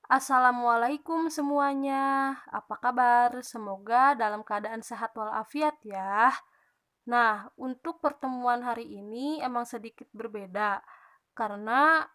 Assalamualaikum semuanya, apa kabar? Semoga dalam keadaan sehat walafiat ya. Nah, untuk pertemuan hari ini emang sedikit berbeda karena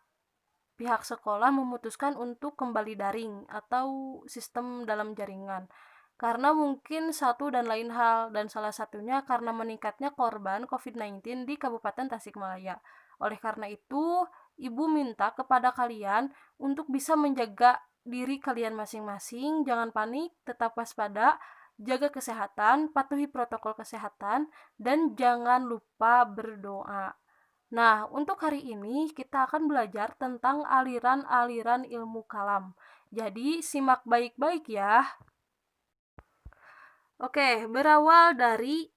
pihak sekolah memutuskan untuk kembali daring atau sistem dalam jaringan. Karena mungkin satu dan lain hal, dan salah satunya karena meningkatnya korban COVID-19 di Kabupaten Tasikmalaya. Oleh karena itu, Ibu minta kepada kalian untuk bisa menjaga diri kalian masing-masing, jangan panik, tetap waspada, jaga kesehatan, patuhi protokol kesehatan, dan jangan lupa berdoa. Nah, untuk hari ini kita akan belajar tentang aliran-aliran ilmu kalam. Jadi, simak baik-baik ya. Oke, berawal dari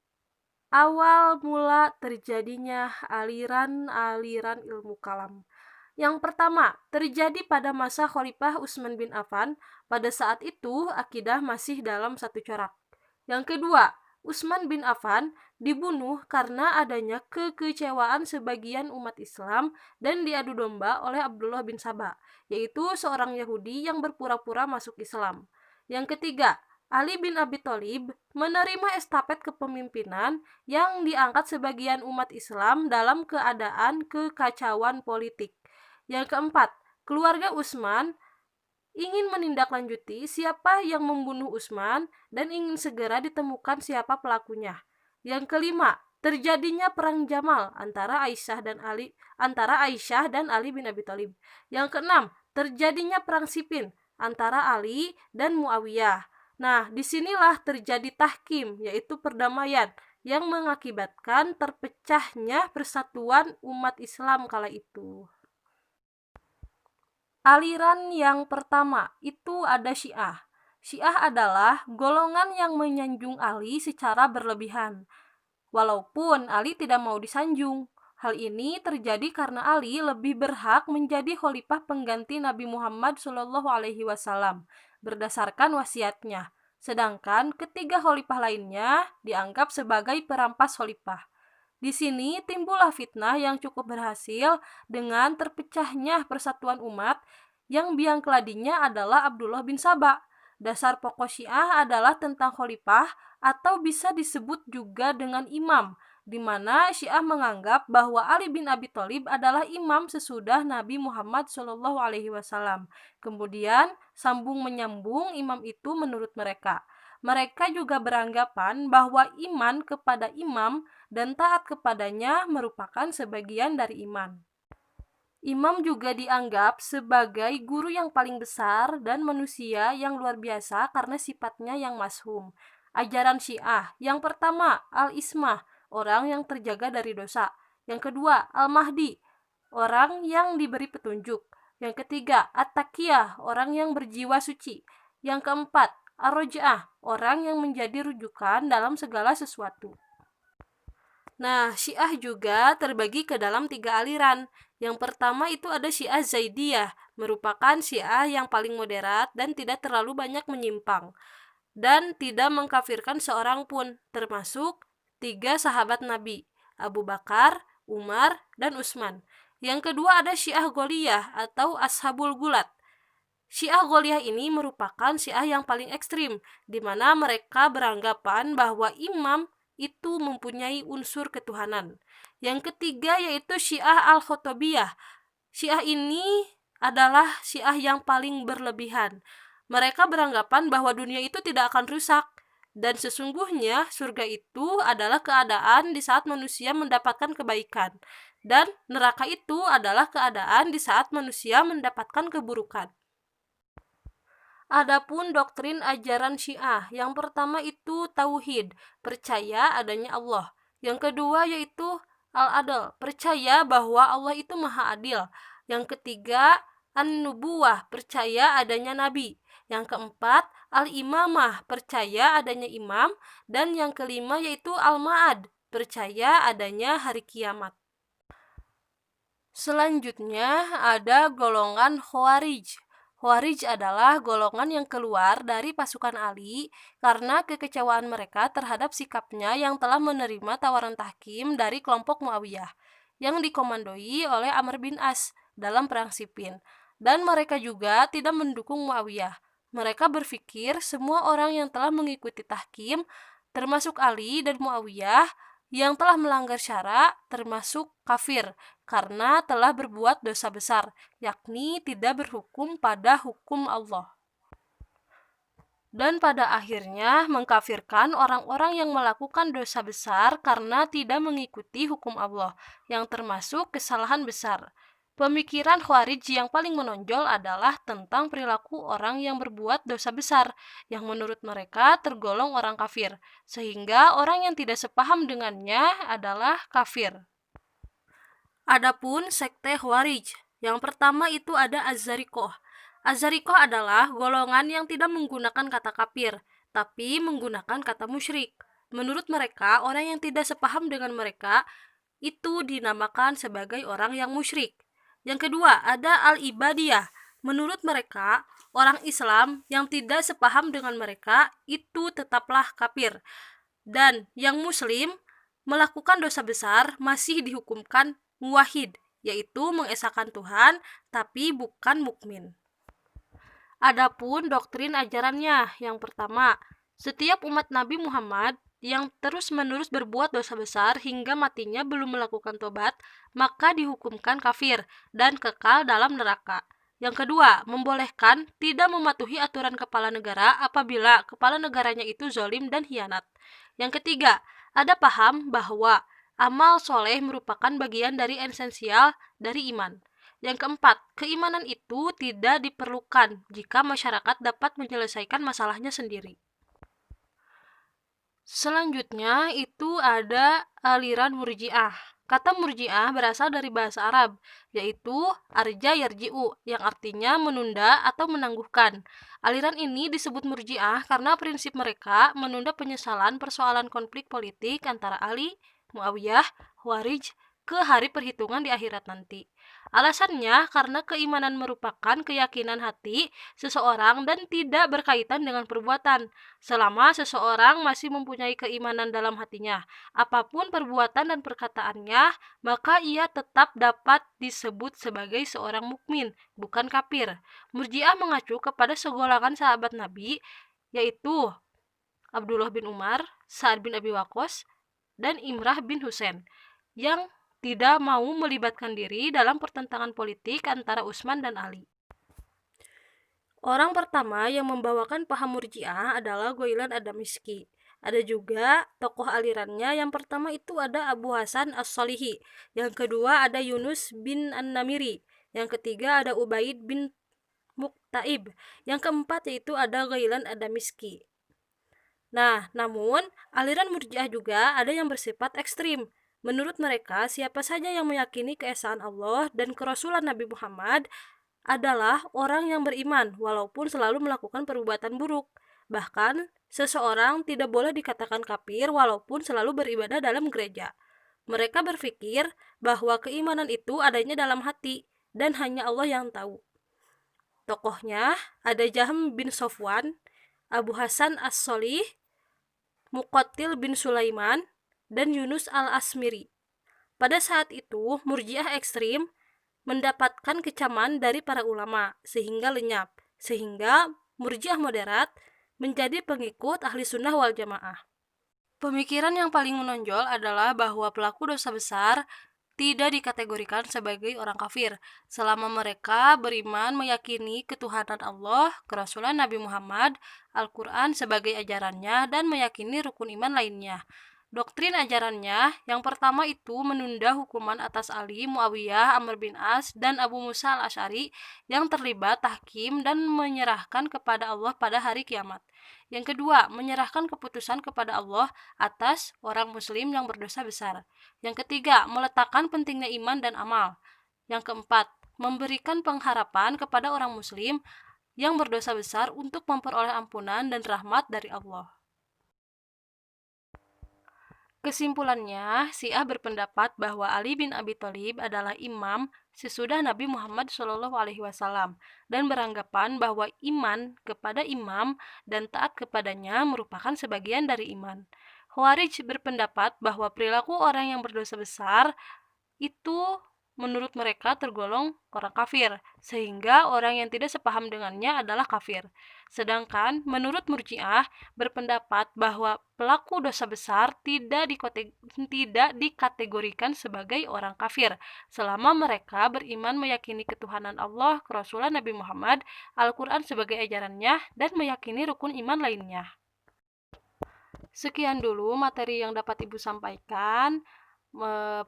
awal mula terjadinya aliran-aliran ilmu kalam. Yang pertama, terjadi pada masa Khalifah Utsman bin Affan. Pada saat itu, akidah masih dalam satu corak. Yang kedua, Utsman bin Affan dibunuh karena adanya kekecewaan sebagian umat Islam dan diadu domba oleh Abdullah bin Saba, yaitu seorang Yahudi yang berpura-pura masuk Islam. Yang ketiga, Ali bin Abi Thalib menerima estafet kepemimpinan yang diangkat sebagian umat Islam dalam keadaan kekacauan politik. Yang keempat, keluarga Utsman ingin menindaklanjuti siapa yang membunuh Utsman dan ingin segera ditemukan siapa pelakunya. Yang kelima, terjadinya perang Jamal antara Aisyah dan Ali bin Abi Thalib. Yang keenam, terjadinya perang Siffin antara Ali dan Muawiyah. Nah, disinilah terjadi tahkim, yaitu perdamaian, yang mengakibatkan terpecahnya persatuan umat Islam kala itu. Aliran yang pertama itu ada Syiah. Syiah adalah golongan yang menyanjung Ali secara berlebihan, walaupun Ali tidak mau disanjung. Hal ini terjadi karena Ali lebih berhak menjadi khalifah pengganti Nabi Muhammad SAW berdasarkan wasiatnya, sedangkan ketiga khalifah lainnya dianggap sebagai perampas khalifah. Di sini timbullah fitnah yang cukup berhasil dengan terpecahnya persatuan umat yang biang keladinya adalah Abdullah bin Saba. Dasar pokok Syiah adalah tentang khalifah atau bisa disebut juga dengan imam, di mana Syiah menganggap bahwa Ali bin Abi Thalib adalah imam sesudah Nabi Muhammad SAW. Kemudian sambung menyambung imam itu menurut mereka. Mereka juga beranggapan bahwa iman kepada imam dan taat kepadanya merupakan sebagian dari iman. Imam juga dianggap sebagai guru yang paling besar dan manusia yang luar biasa karena sifatnya yang mashum. Ajaran Syiah, yang pertama, Al-Ismah, orang yang terjaga dari dosa. Yang kedua, Al-Mahdi, orang yang diberi petunjuk. Yang ketiga, At-Taqiyah, orang yang berjiwa suci. Yang keempat, Ar-Roj'ah, orang yang menjadi rujukan dalam segala sesuatu. Nah, Syiah juga terbagi ke dalam 3 aliran. Yang pertama itu ada Syiah Zaidiyah, merupakan Syiah yang paling moderat dan tidak terlalu banyak menyimpang, dan tidak mengkafirkan seorang pun, termasuk 3 sahabat Nabi, Abu Bakar, Umar, dan Utsman. Yang kedua ada Syiah Gholiyah atau Ashabul Gulat. Syiah Gholiyah ini merupakan Syiah yang paling ekstrim, di mana mereka beranggapan bahwa imam itu mempunyai unsur ketuhanan. Yang ketiga yaitu Syiah Al-Khotobiyah. Syiah ini adalah Syiah yang paling berlebihan. Mereka beranggapan bahwa dunia itu tidak akan rusak, dan sesungguhnya surga itu adalah keadaan di saat manusia mendapatkan kebaikan, dan neraka itu adalah keadaan di saat manusia mendapatkan keburukan. Adapun doktrin ajaran Syiah, yang pertama itu tauhid, percaya adanya Allah. Yang kedua yaitu al-adl, percaya bahwa Allah itu maha adil. Yang ketiga an-nubuwah, percaya adanya nabi. Yang keempat al-imamah, percaya adanya imam. Dan yang kelima yaitu al-ma'ad, percaya adanya hari kiamat. Selanjutnya ada golongan Khawarij. Khawarij adalah golongan yang keluar dari pasukan Ali karena kekecewaan mereka terhadap sikapnya yang telah menerima tawaran tahkim dari kelompok Muawiyah yang dikomandoi oleh Amr bin As dalam perang Siffin. Dan mereka juga tidak mendukung Muawiyah. Mereka berpikir semua orang yang telah mengikuti tahkim, termasuk Ali dan Muawiyah, yang telah melanggar syara termasuk kafir karena telah berbuat dosa besar, yakni tidak berhukum pada hukum Allah. Dan pada akhirnya mengkafirkan orang-orang yang melakukan dosa besar karena tidak mengikuti hukum Allah, yang termasuk kesalahan besar. Pemikiran Khawarij yang paling menonjol adalah tentang perilaku orang yang berbuat dosa besar, yang menurut mereka tergolong orang kafir, sehingga orang yang tidak sepaham dengannya adalah kafir. Adapun sekte Khawarij, yang pertama itu ada Az-Zariqah. Az-Zariqah adalah golongan yang tidak menggunakan kata kafir, tapi menggunakan kata musyrik. Menurut mereka, orang yang tidak sepaham dengan mereka itu dinamakan sebagai orang yang musyrik. Yang kedua, ada Al-Ibadiyah. Menurut mereka, orang Islam yang tidak sepaham dengan mereka itu tetaplah kafir. Dan yang muslim melakukan dosa besar masih dihukumkan muwahhid, yaitu mengesahkan Tuhan tapi bukan mukmin. Adapun doktrin ajarannya, yang pertama, setiap umat Nabi Muhammad yang terus-menerus berbuat dosa besar hingga matinya belum melakukan tobat, maka dihukumkan kafir dan kekal dalam neraka. Yang kedua, membolehkan tidak mematuhi aturan kepala negara apabila kepala negaranya itu zalim dan hianat. Yang ketiga, ada paham bahwa amal soleh merupakan bagian dari esensial dari iman. Yang keempat, keimanan itu tidak diperlukan jika masyarakat dapat menyelesaikan masalahnya sendiri. Selanjutnya itu ada aliran Murji'ah. Kata Murji'ah berasal dari bahasa Arab, yaitu arja yarji'u, yang artinya menunda atau menangguhkan. Aliran ini disebut Murji'ah karena prinsip mereka menunda penyesalan persoalan konflik politik antara Ali, Muawiyah, Khawarij ke hari perhitungan di akhirat nanti. Alasannya karena keimanan merupakan keyakinan hati seseorang dan tidak berkaitan dengan perbuatan. Selama seseorang masih mempunyai keimanan dalam hatinya, apapun perbuatan dan perkataannya, maka ia tetap dapat disebut sebagai seorang mukmin, bukan kafir. Murji'ah mengacu kepada segolongan sahabat Nabi, yaitu Abdullah bin Umar, Sa'ad bin Abi Waqqas, dan Imrah bin Husain, yang tidak mau melibatkan diri dalam pertentangan politik antara Utsman dan Ali. Orang pertama yang membawakan paham Murji'ah adalah Ghailan ad-Damashqi. Ada juga tokoh alirannya. Yang pertama itu ada Abu Hasan As-Shalihi. Yang kedua ada Yunus bin An-Namiri. Yang ketiga ada Ubaid bin Muqtaib. Yang keempat yaitu ada Ghailan ad-Damashqi. Nah, namun aliran Murji'ah juga ada yang bersifat ekstrim. Menurut mereka, siapa saja yang meyakini keesaan Allah dan kerasulan Nabi Muhammad adalah orang yang beriman, walaupun selalu melakukan perbuatan buruk. Bahkan, seseorang tidak boleh dikatakan kafir walaupun selalu beribadah dalam gereja. Mereka berpikir bahwa keimanan itu adanya dalam hati, dan hanya Allah yang tahu. Tokohnya ada Jahm bin Sofwan, Abu Hasan As-Sholih, Muqatil bin Sulaiman, dan Yunus al-Asmiri. Pada saat itu, Murji'ah ekstrim mendapatkan kecaman dari para ulama sehingga lenyap, sehingga Murji'ah moderat menjadi pengikut ahli sunnah wal jamaah. Pemikiran yang paling menonjol adalah bahwa pelaku dosa besar tidak dikategorikan sebagai orang kafir selama mereka beriman meyakini ketuhanan Allah, kerasulan Nabi Muhammad, Al-Quran sebagai ajarannya, dan meyakini rukun iman lainnya. Doktrin ajarannya yang pertama itu menunda hukuman atas Ali, Muawiyah, Amr bin As, dan Abu Musa al-Asy'ari yang terlibat tahkim dan menyerahkan kepada Allah pada hari kiamat. Yang kedua, menyerahkan keputusan kepada Allah atas orang muslim yang berdosa besar. Yang ketiga, meletakkan pentingnya iman dan amal. Yang keempat, memberikan pengharapan kepada orang muslim yang berdosa besar untuk memperoleh ampunan dan rahmat dari Allah. Kesimpulannya, Syiah berpendapat bahwa Ali bin Abi Thalib adalah imam sesudah Nabi Muhammad SAW dan beranggapan bahwa iman kepada imam dan taat kepadanya merupakan sebagian dari iman. Khawarij berpendapat bahwa perilaku orang yang berdosa besar itu menurut mereka tergolong orang kafir, sehingga orang yang tidak sepaham dengannya adalah kafir. Sedangkan menurut Murji'ah berpendapat bahwa pelaku dosa besar tidak dikategorikan sebagai orang kafir selama mereka beriman meyakini ketuhanan Allah, kerasulan Nabi Muhammad, Al-Quran sebagai ajarannya, dan meyakini rukun iman lainnya. Sekian dulu materi yang dapat Ibu sampaikan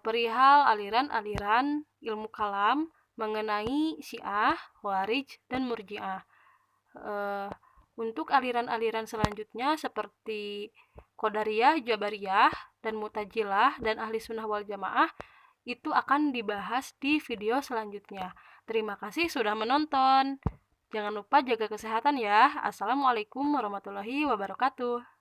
perihal aliran-aliran ilmu kalam mengenai Syiah, Khawarij, dan Murji'ah. Untuk aliran-aliran selanjutnya seperti Qadariyah, Jabariyah, dan Mu'tazilah, dan Ahli Sunnah wal Jamaah itu akan dibahas di video selanjutnya. Terima kasih sudah menonton. Jangan lupa jaga kesehatan ya. Assalamualaikum warahmatullahi wabarakatuh.